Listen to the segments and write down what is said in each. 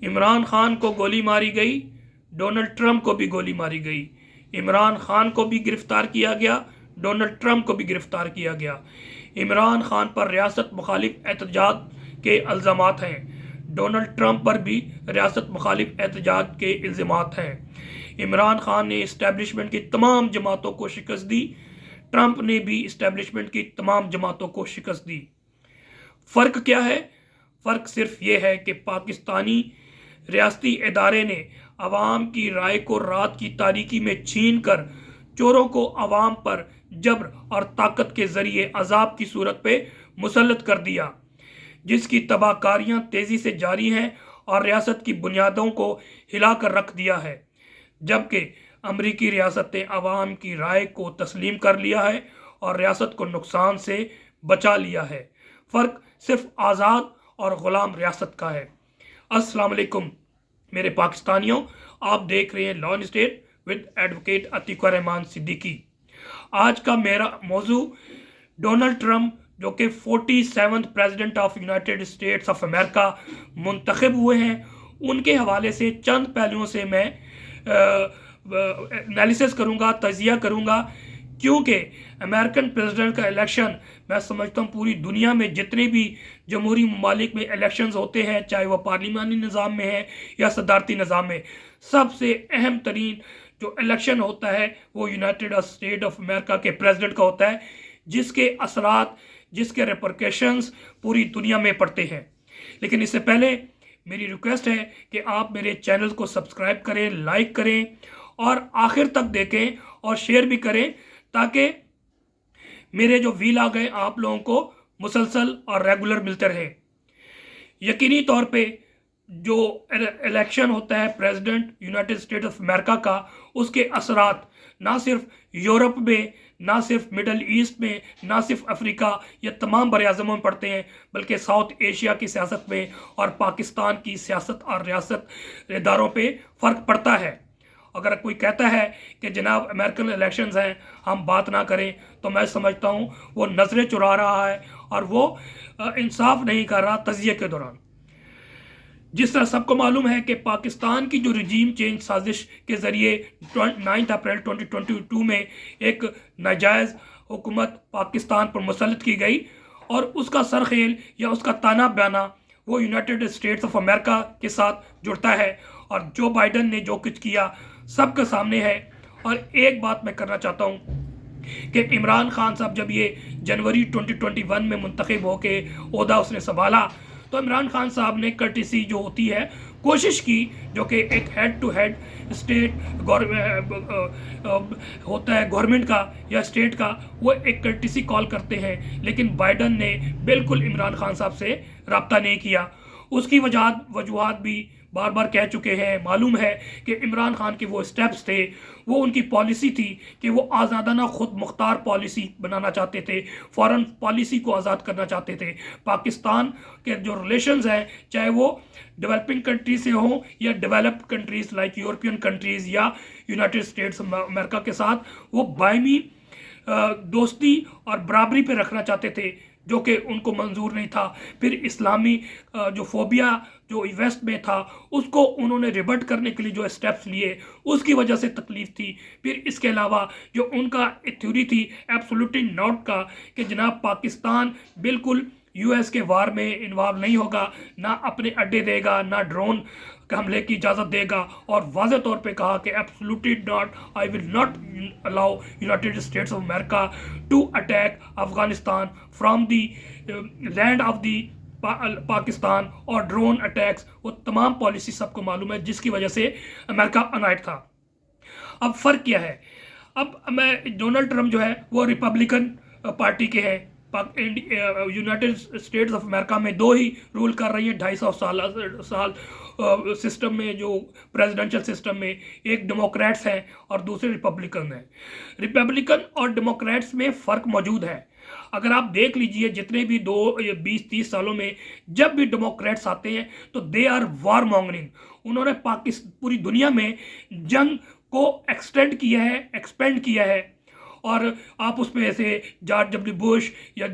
इमरान खान को गोली मारी गई, डोनाल्ड ट्रंप को भी गोली मारी गई। इमरान खान को भी गिरफ्तार किया गया, डोनाल्ड ट्रंप को भी गिरफ्तार किया गया। इमरान खान पर रियासत मुखालिफ एहतजाज के इल्ज़ामात हैं, डोनाल्ड ट्रंप पर भी रियासत मुखालिफ एहतजाज के इल्ज़ामात हैं। इमरान खान ने इस्टेब्लिशमेंट की तमाम जमातों को शिकस्त दी, ट्रंप ने भी इस्टेब्लिशमेंट की तमाम जमातों को शिकस्त दी। फ़र्क क्या है? फ़र्क सिर्फ ये है कि पाकिस्तानी रियासती इदारे ने अवाम की राय को रात की तारीकी में छीन कर चोरों को अवाम पर जबर और ताकत के ज़रिए अजाब की सूरत पे मुसल्लत कर दिया, जिसकी तबाहकारियाँ तेज़ी से जारी हैं और रियासत की बुनियादों को हिला कर रख दिया है। जबकि अमरीकी रियासत ने अवाम की राय को तस्लीम कर लिया है और रियासत को नुकसान से बचा लिया है। फ़र्क सिर्फ आज़ाद और ग़ुलाम रियासत का है। अस्सलाम वालेकुम मेरे पाकिस्तानियों, आप देख रहे हैं law and state with advocate Atiq Rahman Siddiqui. आज का मेरा मौजू डोनाल्ड ट्रंप जो कि 47th president of United States of America मुंतखब हुए हैं, उनके हवाले से चंद पहलुओं से मैं एनालिसिस करूँगा, तजिया करूँगा, क्योंकि अमेरिकन प्रेसिडेंट का इलेक्शन मैं समझता हूँ पूरी दुनिया में जितने भी जमहूरी ममालिक में इलेक्शंस होते हैं, चाहे वह पार्लिमानी निज़ाम में है या सदारती निज़ाम में, सबसे अहम तरीन जो इलेक्शन होता है वो यूनाइटेड स्टेट ऑफ अमेरिका के प्रेसिडेंट का होता है, जिसके असरात, जिसके रिपरकशंस पूरी दुनिया में पड़ते हैं। लेकिन इससे पहले मेरी रिक्वेस्ट है कि आप मेरे चैनल को सब्सक्राइब करें, लाइक करें और आखिर तक देखें और शेयर भी करें, ताकि मेरे जो व्यूज़ आ गए आप लोगों को मुसलसल और रेगुलर मिलते रहे। यकीनी तौर पे जो इलेक्शन होता है president United States of America का, उसके असरात ना सिर्फ यूरोप में, ना सिर्फ मिडल ईस्ट में, ना सिर्फ अफ्रीका या तमाम बर-ए-आज़म में पड़ते हैं, बल्कि साउथ एशिया की सियासत में और पाकिस्तान की सियासत और रियासत इदारों पे फ़र्क पड़ता है। अगर कोई कहता है कि जनाब अमेरिकन इलेक्शंस हैं, हम बात ना करें, तो मैं समझता हूँ वो नज़रें चुरा रहा है और वो इंसाफ नहीं कर रहा तजिए के दौरान। जिस तरह सबको मालूम है कि पाकिस्तान की जो रजीम चेंज साजिश के ज़रिए 9 अप्रैल 2022 में एक नाजायज़ हुकूमत पाकिस्तान पर मुसल्लत की गई और उसका सरखेल या उसका ताना बाना वो यूनाइटेड स्टेट्स ऑफ अमेरिका के साथ जुड़ता है और जो बाइडन ने जो कुछ किया सबके सामने है। और एक बात मैं करना चाहता हूँ कि इमरान खान साहब जब ये जनवरी 2021 में मुंतखब होके ओहदा उसने संभाला, तो इमरान खान साहब ने कर्टिसी जो होती है कोशिश की, जो कि एक हेड टू हेड स्टेट होता है गवर्नमेंट का या स्टेट का, वो एक कर्टिसी कॉल करते हैं, लेकिन बाइडन ने बिल्कुल इमरान खान साहब से रब्ता नहीं किया। उसकी वजूहात भी बार बार कह चुके हैं, मालूम है कि इमरान खान के वो स्टेप्स थे, वो उनकी पॉलिसी थी कि वो आज़ादाना खुद मुख्तार पॉलिसी बनाना चाहते थे, फॉरेन पॉलिसी को आज़ाद करना चाहते थे। पाकिस्तान के जो रिलेशंस हैं, चाहे वो डेवलपिंग कंट्री से हों या developed countries like European countries या यूनाइटेड स्टेट्स अमेरिका के साथ, वो बायमी दोस्ती और बराबरी पे रखना चाहते थे, जो कि उनको मंजूर नहीं था। फिर इस्लामी जो फोबिया जो वेस्ट में था, उसको उन्होंने रिबर्ट करने के लिए जो स्टेप्स लिए, उसकी वजह से तकलीफ थी। फिर इसके अलावा जो उनका थ्योरी थी एब्सोल्युटली नॉट का, कि जनाब पाकिस्तान बिल्कुल यूएस के वार में इन्वॉल्व नहीं होगा, ना अपने अड्डे देगा, ना ड्रोन के हमले की इजाज़त देगा, और वाज़ेह तौर पे कहा कि absolutely not, I will not allow United States of America to attack Afghanistan from the land of the Pakistan, और ड्रोन अटैक्स, वो तमाम पॉलिसी सबको मालूम है, जिसकी वजह से अमेरिका अनाइट था। अब फ़र्क क्या है? अब मैं डोनाल्ड ट्रंप जो है वो रिपब्लिकन पार्टी के हैं। यूनाइटेड स्टेट्स ऑफ अमेरिका में दो ही रूल कर रही हैं 250 साल सिस्टम में, जो प्रेसिडेंशियल सिस्टम में, एक डेमोक्रेट्स हैं और दूसरे रिपब्लिकन हैं। रिपब्लिकन और डेमोक्रेट्स में फ़र्क मौजूद है। अगर आप देख लीजिए जितने भी 20-30 सालों में जब भी डेमोक्रेट्स आते हैं तो दे आर वार मॉन्गरिंग। उन्होंने पाकिस्तान पूरी दुनिया में जंग को एक्सटेंड किया है, एक्सपेंड किया है, और आप उसमें ऐसे जॉर्ज डब्ल्यू बुश या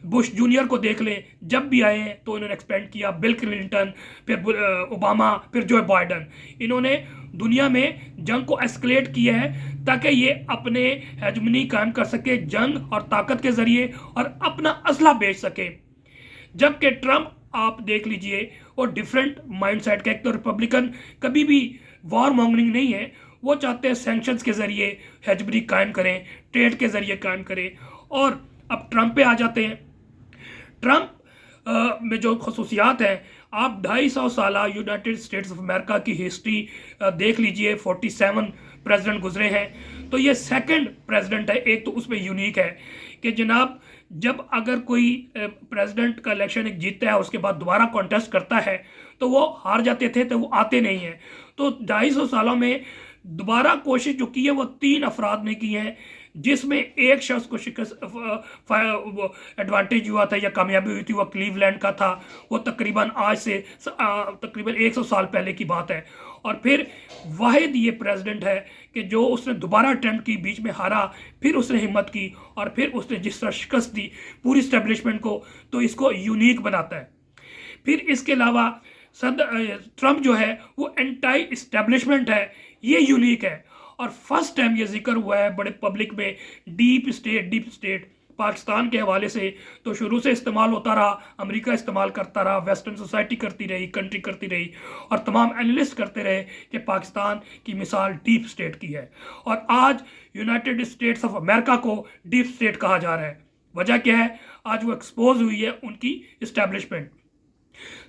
बुश जूनियर को देख लें, जब भी आए हैं तो इन्होंने एक्सपेंड किया, बिल क्लिंटन, फिर ओबामा, फिर जो बाइडन, इन्होंने दुनिया में जंग को एस्केलेट किया है ताकि ये अपने हेजमनी कायम कर सके जंग और ताकत के जरिए और अपना असला बेच सके। जबकि ट्रंप आप देख लीजिए वो डिफरेंट माइंडसेट का, एक तो रिपब्लिकन कभी भी वॉर मॉन्गरिंग नहीं है, वो चाहते हैं सैंक्शंस के जरिए हेजमनी कायम करें, ट्रेड के जरिए कायम करें। और अब ट्रंप पे आ जाते हैं। ट्रंप में जो खसूसियात हैं, आप 250 साल यूनाइटेड स्टेट्स ऑफ अमेरिका की हिस्ट्री देख लीजिए, 47 प्रेसिडेंट गुजरे हैं, तो ये सेकंड प्रेसिडेंट है। एक तो उसमें यूनिक है कि जनाब जब अगर कोई प्रेसिडेंट का इलेक्शन एक जीतता है उसके बाद दोबारा कॉन्टेस्ट करता है तो वो हार जाते थे, तो वो आते नहीं हैं। तो 250 सालों में दोबारा कोशिश जो की है वो 3 अफराद ने की है, जिसमें एक शख्स को शिकस्त एडवांटेज हुआ था या कामयाबी हुई थी, वो क्लीवलैंड का था। वो तकरीबन आज से तकरीबन 100 साल पहले की बात है। और फिर वाहिद ये प्रेसिडेंट है कि जो उसने दोबारा अटेम्प्ट की, बीच में हारा, फिर उसने हिम्मत की और फिर उसने जिस तरह शिकस्त दी पूरी इस्टेब्लिशमेंट को, तो इसको यूनिक बनाता है। फिर इसके अलावा ट्रंप जो है वो एंटी इस्टेब्लिशमेंट है, ये यूनिक है। और फर्स्ट टाइम ये जिक्र हुआ है बड़े पब्लिक में, डीप स्टेट पाकिस्तान के हवाले से तो शुरू से इस्तेमाल होता रहा, अमेरिका इस्तेमाल करता रहा, वेस्टर्न सोसाइटी करती रही, कंट्री करती रही, और तमाम एनालिस्ट करते रहे कि पाकिस्तान की मिसाल डीप स्टेट की है। और आज यूनाइटेड स्टेट्स ऑफ अमेरिका को डीप स्टेट कहा जा रहा है। वजह क्या है? आज वो एक्सपोज हुई है उनकी इस्टेब्लिशमेंट।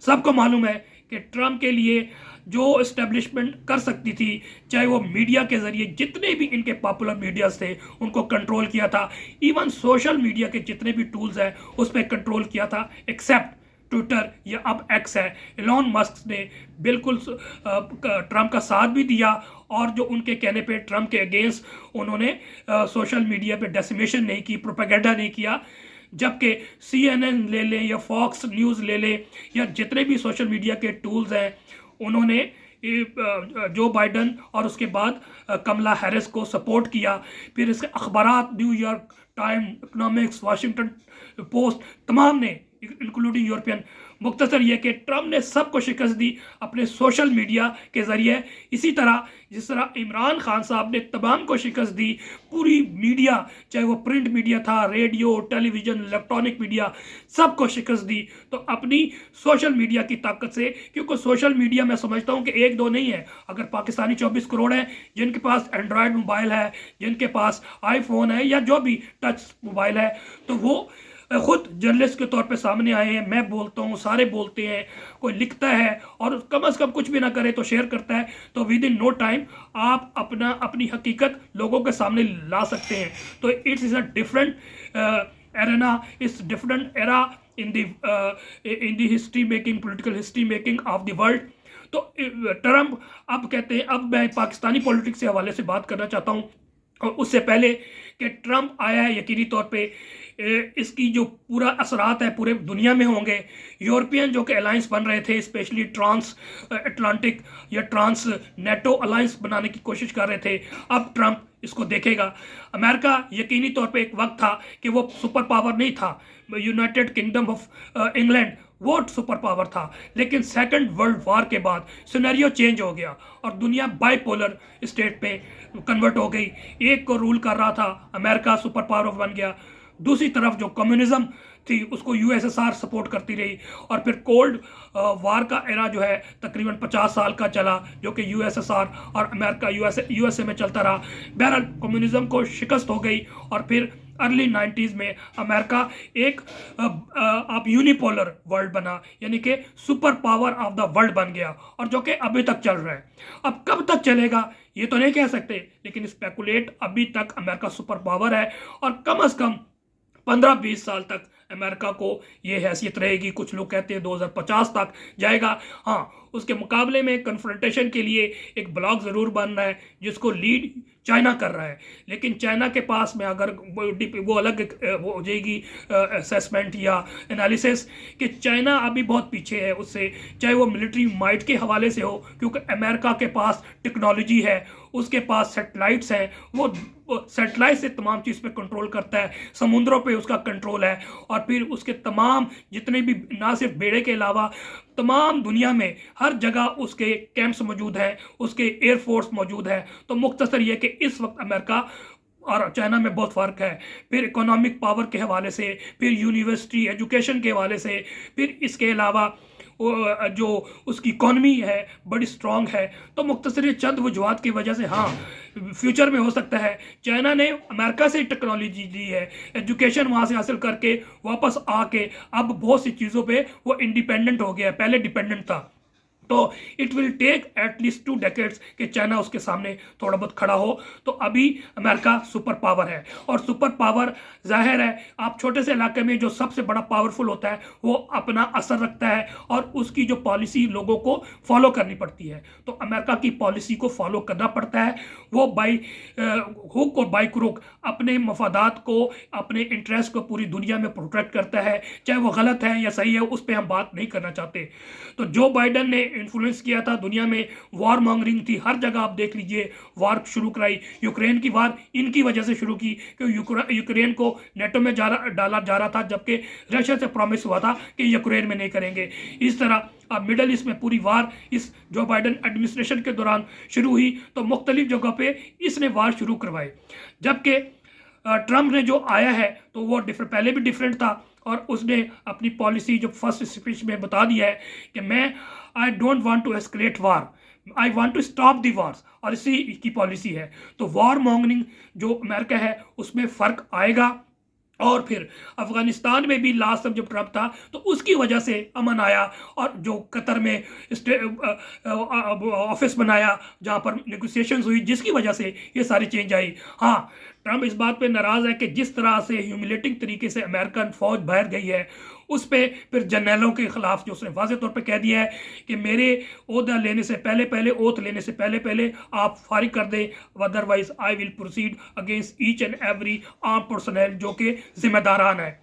सबको मालूम है कि ट्रंप के लिए जो इस्टेब्लिशमेंट कर सकती थी, चाहे वो मीडिया के जरिए, जितने भी इनके पॉपुलर मीडियाज थे उनको कंट्रोल किया था, इवन सोशल मीडिया के जितने भी टूल्स हैं उस पर कंट्रोल किया था, एक्सेप्ट ट्विटर या अब एक्स है। एलॉन मस्क ने बिल्कुल ट्रंप का साथ भी दिया और जो उनके कहने पे ट्रंप के अगेंस्ट उन्होंने सोशल मीडिया पे डेसिमेशन नहीं की, प्रोपेगेंडा नहीं किया। जबकि CNN ले लें या फॉक्स न्यूज़ ले लें या जितने भी सोशल मीडिया के टूल्स हैं, उन्होंने जो बाइडन और उसके बाद कमला हैरिस को सपोर्ट किया। फिर इसके अखबारात, New York Time, economics, Washington Post, तमाम ने, इंक्लूडिंग यूरोपियन। मुख्तसर यह कि ट्रंप ने सबको शिकस्त दी अपने सोशल मीडिया के ज़रिए, इसी तरह जिस तरह इमरान खान साहब ने तमाम को शिकस्त दी, पूरी मीडिया, चाहे वो प्रिंट मीडिया था, रेडियो, टेलीविज़न, इलेक्ट्रॉनिक मीडिया, सबको शिकस्त दी। तो अपनी सोशल मीडिया की ताकत से, क्योंकि सोशल मीडिया मैं समझता हूँ कि 1-2 नहीं है, अगर पाकिस्तानी 24 करोड़ हैं जिनके पास एंड्रॉयड मोबाइल है, जिनके पास आईफोन है या जो भी टच मोबाइल है, तो वो खुद जर्नलिस्ट के तौर पे सामने आए हैं। मैं बोलता हूँ, सारे बोलते हैं, कोई लिखता है और कम से कम कुछ भी ना करे तो शेयर करता है, तो विद इन नो टाइम आप अपनी हकीकत लोगों के सामने ला सकते हैं। तो it's is a different arena, it's different era in the history making, political history making of the world. तो ट्रंप अब कहते हैं, अब मैं पाकिस्तानी पॉलिटिक्स के हवाले से बात करना चाहता हूँ, और उससे पहले कि ट्रंप आया है, यकीनी तौर पे इसकी जो पूरा असरात है पूरे दुनिया में होंगे। यूरोपियन जो कि अलायंस बन रहे थे, स्पेशली ट्रांस अटलांटिक या ट्रांस नेटो अलायंस बनाने की कोशिश कर रहे थे, अब ट्रंप इसको देखेगा। अमेरिका यकीनी तौर पे एक वक्त था कि वो सुपर पावर नहीं था, यूनाइटेड किंगडम ऑफ इंग्लैंड वो सुपर पावर था, लेकिन सेकंड वर्ल्ड वॉर के बाद सिनेरियो चेंज हो गया और दुनिया बाइपोलर स्टेट पे कन्वर्ट हो गई। एक को रूल कर रहा था अमेरिका, सुपर पावर बन गया, दूसरी तरफ जो कम्युनिज्म थी उसको USSR सपोर्ट करती रही, और फिर कोल्ड वार का एरा जो है तकरीबन 50 साल का चला, जो कि USSR और अमेरिका USA में चलता रहा। बहरहाल कम्युनिज्म को शिकस्त हो गई और फिर अर्ली 90s में अमेरिका एक आप यूनिपोलर वर्ल्ड बना, यानी कि super power of the world बन गया, और जो कि अभी तक चल रहा है। अब कब तक चलेगा ये तो नहीं कह सकते, लेकिन स्पेकुलेट अभी तक अमेरिका सुपर पावर है और कम से कम 15-20 साल तक अमेरिका को ये हैसियत रहेगी। कुछ लोग कहते हैं 2050 तक जाएगा। हाँ, उसके मुकाबले में कन्फ्रंटेशन के लिए एक ब्लॉक ज़रूर बन रहा है जिसको लीड चाइना कर रहा है। लेकिन चाइना के पास में अगर वो अलग वो हो जाएगी असेसमेंट या एनालिसिस कि चाइना अभी बहुत पीछे है उससे, चाहे वो मिलिट्री माइट के हवाले से हो, क्योंकि अमेरिका के पास टेक्नोलॉजी है, उसके पास सैटेलाइट्स हैं, वो सैटेलाइट से तमाम चीज़ पे कंट्रोल करता है, समुद्रों पे उसका कंट्रोल है, और फिर उसके तमाम जितने भी ना सिर्फ बेड़े के अलावा तमाम दुनिया में हर जगह उसके कैंप्स मौजूद हैं, उसके एयरफोर्स मौजूद है। तो मुख्तसर ये कि इस वक्त अमेरिका और चाइना में बहुत फ़र्क है। फिर इकोनॉमिक पावर के हवाले से, फिर यूनिवर्सिटी एजुकेशन के हवाले से, फिर इसके अलावा जो उसकी इकॉनमी है बड़ी स्ट्रॉन्ग है। तो मुख्तसर ये चंद वजूहत की वजह से हाँ फ्यूचर में हो सकता है चाइना ने अमेरिका से टेक्नोलॉजी ली है, एजुकेशन वहाँ से हासिल करके वापस आके अब बहुत सी चीज़ों पे वो इंडिपेंडेंट हो गया, पहले डिपेंडेंट था। तो it will take at least 2 decades कि चाइना उसके सामने थोड़ा बहुत खड़ा हो। तो अभी अमेरिका सुपर पावर है, और सुपर पावर जाहिर है आप छोटे से इलाके में जो सबसे बड़ा पावरफुल होता है वो अपना असर रखता है, और उसकी जो पॉलिसी लोगों को फॉलो करनी पड़ती है। तो अमेरिका की पॉलिसी को फॉलो करना पड़ता है। वो बाई हुक और बाई क्रुक अपने मफादात को, अपने इंटरेस्ट को पूरी दुनिया में प्रोटेक्ट करता है, चाहे वो गलत है या सही है उस पर हम बात नहीं करना चाहते। तो जो बाइडन ने इन्फ्लुएंस किया था दुनिया में, वॉर मॉन्गरिंग थी हर जगह, आप देख लीजिए वॉर शुरू कराई, यूक्रेन की वॉर इनकी वजह से शुरू की कि यूक्रेन को नेटो में डाला जा रहा था, जबकि रशिया से प्रॉमिस हुआ था कि यूक्रेन में नहीं करेंगे। इस तरह अब मिडल ईस्ट में पूरी वार इस जो बाइडन एडमिनिस्ट्रेशन के दौरान शुरू हुई, तो मुख्तलिफ जगह पे इसने वार शुरू करवाई। जबकि ट्रम्प ने जो आया है तो वो पहले भी डिफरेंट था, और उसने अपनी पॉलिसी जो फर्स्ट स्पीच में बता दिया है कि मैं I don't want to escalate war, I want to stop the wars, और इसी की पॉलिसी है। तो वॉर मॉन्गरिंग जो अमेरिका है उसमें फ़र्क आएगा। और फिर अफगानिस्तान में भी लास्ट जब ट्रम्प था तो उसकी वजह से अमन आया, और जो कतर में ऑफिस बनाया जहाँ पर नेगोशिएशंस हुई, जिसकी वजह से ये सारी चेंज आई। हाँ, ट्रम्प इस बात पे नाराज़ है कि जिस तरह से ह्यूमिलेटिंग तरीके से अमेरिकन फ़ौज बाहर गई है, उस पर फिर जनरलों के ख़िलाफ़ जो उसने वाज़े तौर पे कह दिया है कि मेरे ओहदा लेने से पहले ओथ लेने से पहले आप फारिग कर दें, otherwise I will proceed against each and every arm personal जो कि जिम्मेदारान है।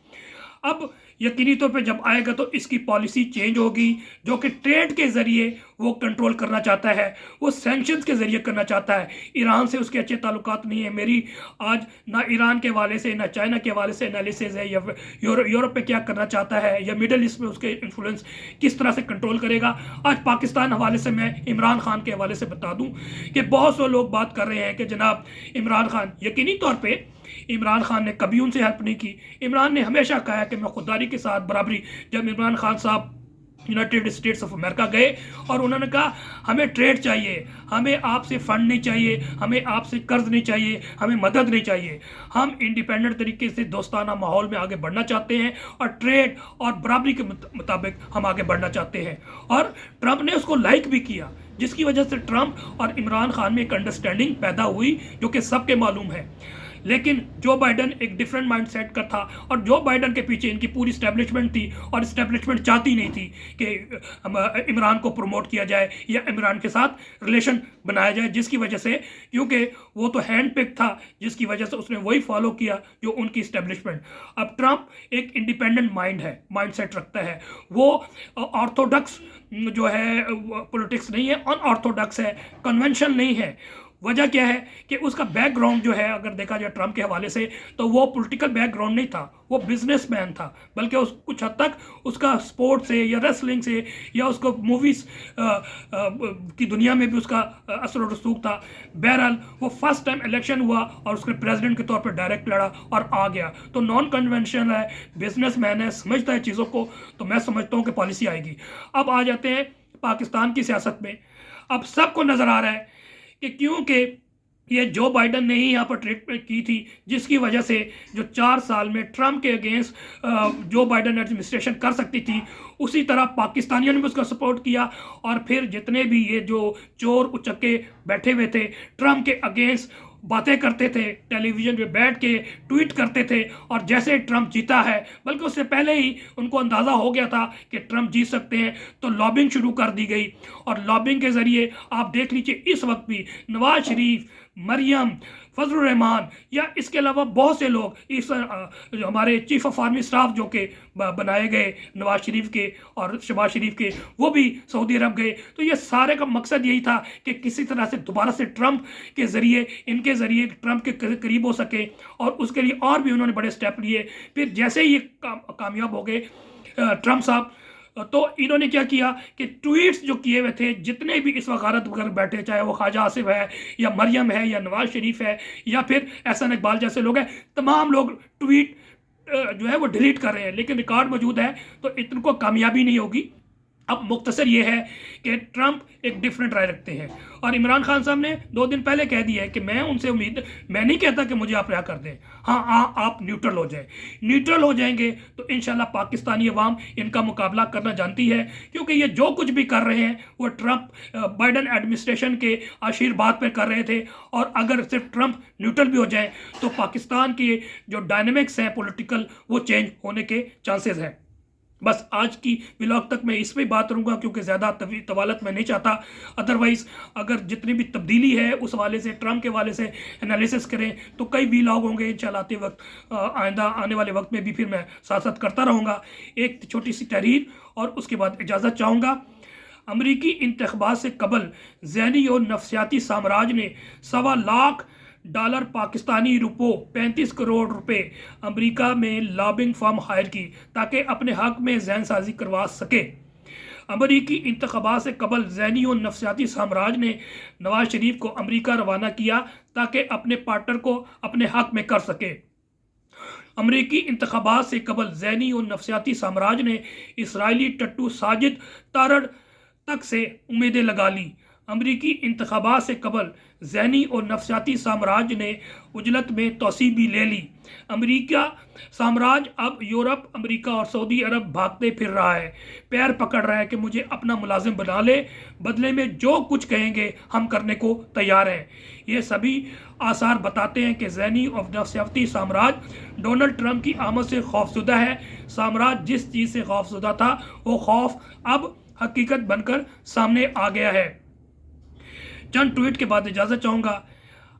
अब यकीनी तौर पे जब आएगा तो इसकी पॉलिसी चेंज होगी, जो कि ट्रेड के ज़रिए वो कंट्रोल करना चाहता है, वो सैंक्शंस के ज़रिए करना चाहता है। ईरान से उसके अच्छे ताल्लुकात नहीं है। मेरी आज ना ईरान के हवाले से ना चाइना के हवाले से एनालिसिस है, या यूरोप पे क्या करना चाहता है, या मिडल ईस्ट में उसके इन्फ्लुएंस किस तरह से कंट्रोल करेगा। आज पाकिस्तान हवाले से मैं इमरान खान के हवाले से बता दूँ कि बहुत से लोग बात कर रहे हैं कि जनाब इमरान खान, यकीनी तौर पर इमरान खान ने कभी उनसे हेल्प नहीं की। इमरान ने हमेशा कहा है कि मैं खुददारी के साथ बराबरी। जब इमरान खान साहब यूनाइटेड स्टेट्स ऑफ अमेरिका गए और उन्होंने कहा हमें ट्रेड चाहिए, हमें आपसे फंड नहीं चाहिए, हमें आपसे कर्ज नहीं चाहिए, हमें मदद नहीं चाहिए, हम इंडिपेंडेंट तरीके से दोस्ताना माहौल में आगे बढ़ना चाहते हैं और ट्रेड और बराबरी के मुताबिक हम आगे बढ़ना चाहते हैं। और ट्रंप ने उसको लाइक भी किया, जिसकी वजह से ट्रंप और इमरान खान में एक अंडरस्टैंडिंग पैदा हुई जो कि सबके मालूम है। लेकिन जो बाइडन एक डिफरेंट माइंडसेट का था, और जो बाइडन के पीछे इनकी पूरी इस्टेब्लिशमेंट थी, और इस्टेब्लिशमेंट चाहती नहीं थी कि इमरान को प्रमोट किया जाए या इमरान के साथ रिलेशन बनाया जाए, जिसकी वजह से, क्योंकि वो तो हैंड पिक था, जिसकी वजह से उसने वही फॉलो किया जो उनकी इस्टेब्लिशमेंट। अब ट्रंप एक इंडिपेंडेंट माइंडसेट रखता है, वो ऑर्थोडॉक्स जो है पॉलिटिक्स नहीं है, अनऑर्थोडॉक्स है, कन्वेंशन नहीं है। वजह क्या है कि उसका बैकग्राउंड जो है, अगर देखा जाए ट्रंप के हवाले से, तो वो पॉलिटिकल बैकग्राउंड नहीं था, वो बिजनेसमैन था, बल्कि कुछ हद तक उसका स्पोर्ट से या रेसलिंग से या उसको मूवीज़ की दुनिया में भी उसका असर और रसूख था। बहरहाल वो फर्स्ट टाइम इलेक्शन हुआ और उसने प्रेसिडेंट के तौर पर डायरेक्ट लड़ा और आ गया, तो नॉन कन्वेंशनल है, बिजनेसमैन है, समझता है चीज़ों को, तो मैं समझता हूँ कि पॉलिसी आएगी। अब आ जाते हैं पाकिस्तान की सियासत में। अब सबको नज़र आ रहा है कि क्योंकि ये जो बाइडन ने ही यहाँ पर ट्रीटमेंट की थी, जिसकी वजह से जो 4 साल में ट्रंप के अगेंस्ट जो बाइडन एडमिनिस्ट्रेशन कर सकती थी, उसी तरह पाकिस्तानियों ने भी उसका सपोर्ट किया। और फिर जितने भी ये जो चोर उचक्के बैठे हुए थे ट्रंप के अगेंस्ट, बातें करते थे, टेलीविज़न पे बैठ के ट्वीट करते थे, और जैसे ट्रंप जीता है, बल्कि उससे पहले ही उनको अंदाज़ा हो गया था कि ट्रंप जीत सकते हैं, तो लॉबिंग शुरू कर दी गई। और लॉबिंग के ज़रिए आप देख लीजिए इस वक्त भी नवाज शरीफ, मरियम, फजलुर रहमान या इसके अलावा बहुत से लोग, इस जो हमारे चीफ ऑफ आर्मी स्टाफ जो के बनाए गए नवाज शरीफ के और शहबाज शरीफ के, वो भी सऊदी अरब गए। तो ये सारे का मकसद यही था कि किसी तरह से दोबारा से ट्रंप के ज़रिए, इनके ज़रिए ट्रंप के करीब हो सके, और उसके लिए और भी उन्होंने बड़े स्टेप लिए। फिर जैसे ही ये कामयाब हो गए ट्रंप साहब, तो इन्होंने क्या किया कि ट्वीट्स जो किए हुए थे, जितने भी इस वक्त गारत वगैरह बैठे, चाहे वो ख्वाजा आसिफ है या मरियम है या नवाज शरीफ है या फिर एहसान इकबाल जैसे लोग हैं, तमाम लोग ट्वीट जो है वो डिलीट कर रहे हैं, लेकिन रिकॉर्ड मौजूद है, तो इनको कामयाबी नहीं होगी। अब मुख्तसर ये है कि ट्रंप एक डिफरेंट राय रखते हैं, और इमरान खान साहब ने 2 दिन पहले कह दिया है कि मैं उनसे मैं नहीं कहता कि मुझे आप रिहा कर दें, हाँ आप न्यूट्रल हो जाएं। न्यूट्रल हो जाएंगे तो इंशाल्लाह पाकिस्तानी अवाम इनका मुकाबला करना जानती है, क्योंकि ये जो कुछ भी कर रहे हैं वो ट्रंप बाइडन एडमिनिस्ट्रेशन के आशीर्वाद पर कर रहे थे, और अगर सिर्फ ट्रंप न्यूट्रल भी हो जाए तो पाकिस्तान के जो डायनेमिक्स हैं पॉलिटिकल, वो चेंज होने के चांसेस हैं। बस आज की व्लॉग तक मैं इस पर बात करूँगा, क्योंकि ज़्यादा तवालत मैं नहीं चाहता। अदरवाइज़ अगर जितनी भी तब्दीली है उस वाले से, ट्रंप के वाले से एनालिसिस करें तो कई व्लॉग होंगे इंशाल्लाह आते वक्त, आइंदा आने वाले वक्त में भी फिर मैं साथ साथ करता रहूँगा। एक छोटी सी तहरीर और उसके बाद इजाज़त चाहूँगा। अमरीकी इंतखाबात से कबल ज़हनी और नफ्सियाती साम्राज्य ने $1.25 लाख पाकिस्तानी रुपयों 35 करोड़ रुपए अमेरिका में लॉबिंग फर्म हायर की ताकि अपने हक में जहन साजी करवा सके। अमरीकी इंतखाबात से कबल ज़हनी और नफ्सियाती साम्राज्य ने नवाज शरीफ को अमेरिका रवाना किया ताकि अपने पार्टनर को अपने हक में कर सके। अमरीकी इंतखाबात से कबल ज़हनी और नफ्सियाती साम्राज्य ने इसराइली टट्टू साजिद तारड़ तक से उम्मीदें लगा ली। अमरीकी इंतखाबात से कबल ज़हनी और नफ्सियाती साम्राज्य ने उजलत में तोसी भी ले ली। अमेरिका साम्राज्य अब यूरोप, अमेरिका और सऊदी अरब भागते फिर रहा है, पैर पकड़ रहा है कि मुझे अपना मुलाजिम बना ले, बदले में जो कुछ कहेंगे हम करने को तैयार हैं। ये सभी आसार बताते हैं कि ज़हनी और नफ्सियाती साम्राज्य डोनाल्ड ट्रंप की आमद से खौफजुदा है। साम्राज्य जिस चीज़ से खौफजुदा था वो खौफ अब हकीकत बनकर सामने आ गया है। चंद ट्वीट के बाद इजाज़त चाहूँगा।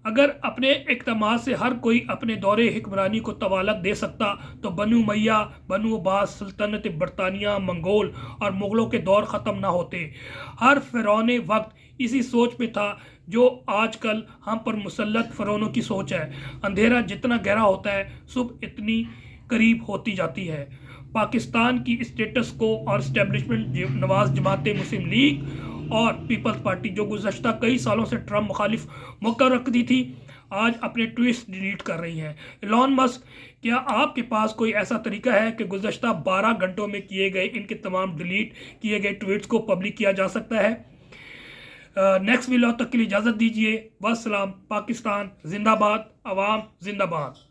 अगर अपने इक़्तिदार से हर कोई अपने दौरे हुक्मरानी को तवालक दे सकता तो बनु उमय्या, बनु अब्बास, सल्तनत बरतानिया, मंगोल और मुग़लों के दौर ख़त्म ना होते। हर फ़िरौन वक्त इसी सोच में था जो आजकल हम पर मुसल्लत फ़िरौनों की सोच है। अंधेरा जितना गहरा होता है सुबह इतनी करीब होती जाती है। पाकिस्तान की स्टेटस को और इस्टेब्लिशमेंट नवाज जमात मुस्लिम लीग और पीपल्स पार्टी जो गुज़श्ता कई सालों से ट्रंप मुखालिफ मुकर रखती थी, आज अपने ट्वीट्स डिलीट कर रही हैं। एलन मस्क, क्या आपके पास कोई ऐसा तरीका है कि गुज़श्ता 12 घंटों में किए गए इनके तमाम डिलीट किए गए ट्वीट्स को पब्लिक किया जा सकता है? नेक्स्ट वीडियो तक के लिए इजाज़त दीजिए। वस्सलाम। पाकिस्तान जिंदाबाद, अवाम जिंदाबाद।